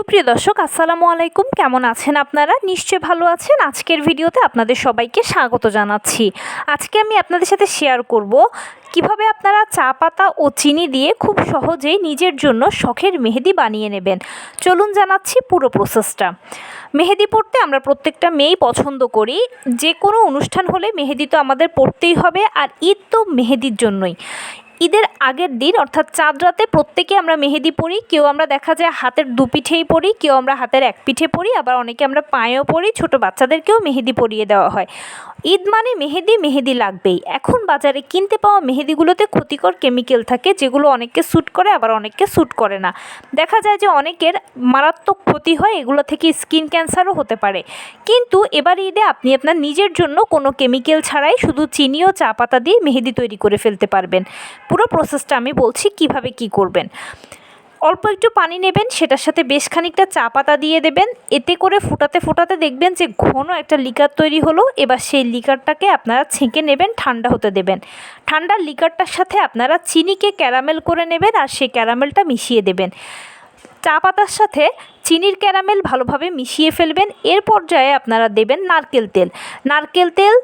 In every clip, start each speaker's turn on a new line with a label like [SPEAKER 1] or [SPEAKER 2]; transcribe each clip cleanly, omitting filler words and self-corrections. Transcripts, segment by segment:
[SPEAKER 1] সুপ্রিয় দর্শক আসসালামু আলাইকুম, কেমন আছেন আপনারা? নিশ্চয়ই ভালো আছেন। আজকের ভিডিওতে আপনাদের সবাইকে স্বাগত জানাচ্ছি। আজকে আমি আপনাদের সাথে শেয়ার করব কিভাবে আপনারা চা পাতা ও চিনি দিয়ে খুব সহজেই নিজের জন্য শখের মেহেদি বানিয়ে নেবেন। চলুন জানাচ্ছি পুরো প্রসেসটা। মেহেদি পড়তে আমরা প্রত্যেকটা মেয়েই পছন্দ করি। যে কোনো অনুষ্ঠান হলে মেহেদি তো আমাদের পড়তেই হবে, আর ঈদ তো মেহেদির জন্যই। ঈদের আগের দিন অর্থাৎ চাঁদ রাতে প্রত্যেকে আমরা মেহেদি পরি। কেউ আমরা দেখা যায় হাতের দু পিঠেই পরি, কেউ আমরা হাতের এক পিঠে পরি, আবার অনেকে আমরা পায়েও পরি। ছোট বাচ্চাদেরকেও মেহেদি পরিয়ে দেওয়া হয়। ঈদ মানে মেহেদি, মেহেদি লাগবেই। এখন বাজারে কিনতে পাওয়া মেহেদিগুলোতে ক্ষতিকর কেমিক্যাল থাকে, যেগুলো অনেককে স্যুট করে আবার অনেককে স্যুট করে না। দেখা যায় যে অনেকের মারাত্মক ক্ষতি হয়, এগুলো থেকে স্কিন ক্যান্সারও হতে পারে। কিন্তু এবার ঈদে আপনি আপনার নিজের জন্য কোনো কেমিক্যাল ছাড়াই শুধু চিনি ও চা পাতা দিয়ে মেহেদি তৈরি করে ফেলতে পারবেন। পুরো প্রসেসটা আমি বলছি কিভাবে কি করবেন। অল্প একটু পানি নেবেন, সেটার সাথে বেশ খানিকটা চা পাতা দিয়ে দেবেন। এতে করে ফোটাতে ফোটাতে দেখবেন যে ঘন একটা লিকার তৈরি হলো। এবার সেই লিকারটাকে আপনারা ছেঁকে নেবেন, ঠান্ডা হতে দেবেন। ঠান্ডা লিকারটার সাথে আপনারা চিনিকে ক্যারামেল করে নেবেন, আর সেই ক্যারামেলটা মিশিয়ে দেবেন। চা পাতার সাথে চিনির ক্যারামেল ভালোভাবে মিশিয়ে ফেলবেন। এর পর্যায়ে আপনারা দেবেন নারকেল তেল। নারকেল তেল,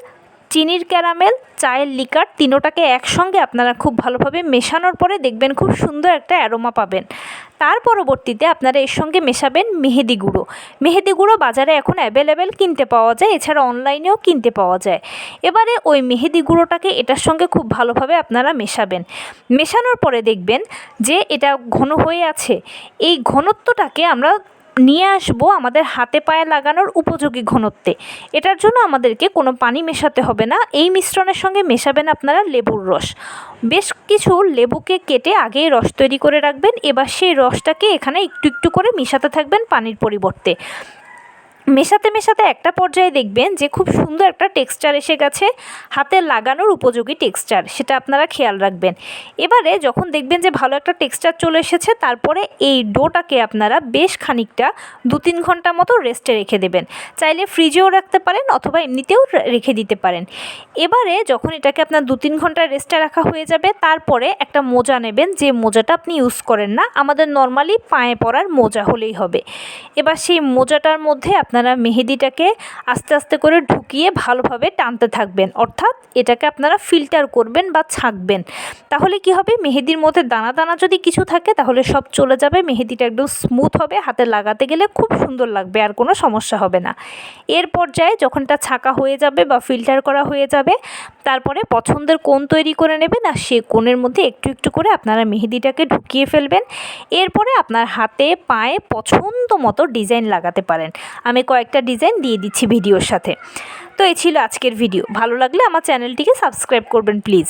[SPEAKER 1] চিনির ক্যারামেল, চায়ের লিকার, তিনোটাকে একসঙ্গে আপনারা খুব ভালোভাবে মেশানোর পরে দেখবেন খুব সুন্দর একটা অ্যারোমা পাবেন। তার পরবর্তীতে আপনারা এর সঙ্গে মেশাবেন মেহেদি গুঁড়ো। মেহেদি গুঁড়ো বাজারে এখন অ্যাভেলেবেল কিনতে পাওয়া যায়, এছাড়া অনলাইনেও কিনতে পাওয়া যায়। এবারে ওই মেহেদি গুঁড়োটাকে এটার সঙ্গে খুব ভালোভাবে আপনারা মেশাবেন। মেশানোর পরে দেখবেন যে এটা ঘন হয়ে আছে। এই ঘনত্বটাকে আমরা নিয়ে আসবো আমাদের হাতে পায়ে লাগানোর উপযোগী ঘনত্বে। এটার জন্য আমাদেরকে কোনো পানি মেশাতে হবে না। এই মিশ্রণের সঙ্গে মেশাবেন আপনারা লেবুর রস। বেশ কিছু লেবুকে কেটে আগেই রস তৈরি করে রাখবেন। এবার সেই রসটাকে এখানে একটু একটু করে মেশাতে থাকবেন পানির পরিবর্তে। মেশাতে মেশাতে একটা পর্যায়ে দেখবেন যে খুব সুন্দর একটা টেক্সচার এসে গেছে, হাতে লাগানোর উপযোগী টেক্সচার, সেটা আপনারা খেয়াল রাখবেন। এবারে যখন দেখবেন যে ভালো একটা টেক্সচার চলে এসেছে, তারপরে এই ডোটাকে আপনারা বেশ খানিকটা 2-3 ঘন্টা মতো রেস্টে রেখে দেবেন। চাইলে ফ্রিজেও রাখতে পারেন অথবা এমনিতেও রেখে দিতে পারেন। এবারে যখন এটাকে আপনার 2-3 ঘন্টা রেস্টে রাখা হয়ে যাবে, তারপরে একটা মোজা নেবেন, যে মোজাটা আপনি ইউজ করেন না, আমাদের নর্মালি পায়ে পরার মোজা হলেই হবে। এবার সেই মোজাটার মধ্যে আপনারা মেহেদিটাকে আস্তে আস্তে করে ঢুকিয়ে ভালোভাবে টানতে থাকবেন, অর্থাৎ এটাকে আপনারা ফিল্টার করবেন বা ছাঁকবেন। তাহলে কি হবে, মেহেদির মধ্যে দানা দানা যদি কিছু থাকে তাহলে সব চলে যাবে, মেহেদিটা একদম স্মুথ হবে, হাতে লাগাতে গেলে খুব সুন্দর লাগবে, আর কোনো সমস্যা হবে না। এর পর্যায়ে যখন এটা ছাঁকা হয়ে যাবে বা ফিল্টার করা হয়ে যাবে, তারপরে পছন্দের কোণ তৈরি করে নেবেন, আর সেই কোণের মধ্যে একটু একটু করে আপনারা মেহেদিটাকে ঢুকিয়ে ফেলবেন। এরপরে আপনার হাতে পায়ে পছন্দ মতো ডিজাইন লাগাতে পারেন। আমি কয়েকটা ডিজাইন দিয়ে দিচ্ছি ভিডিওর সাথে। তো এই ছিল আজকের ভিডিও। ভালো লাগলে আমার চ্যানেলটিকে সাবস্ক্রাইব করবেন প্লিজ।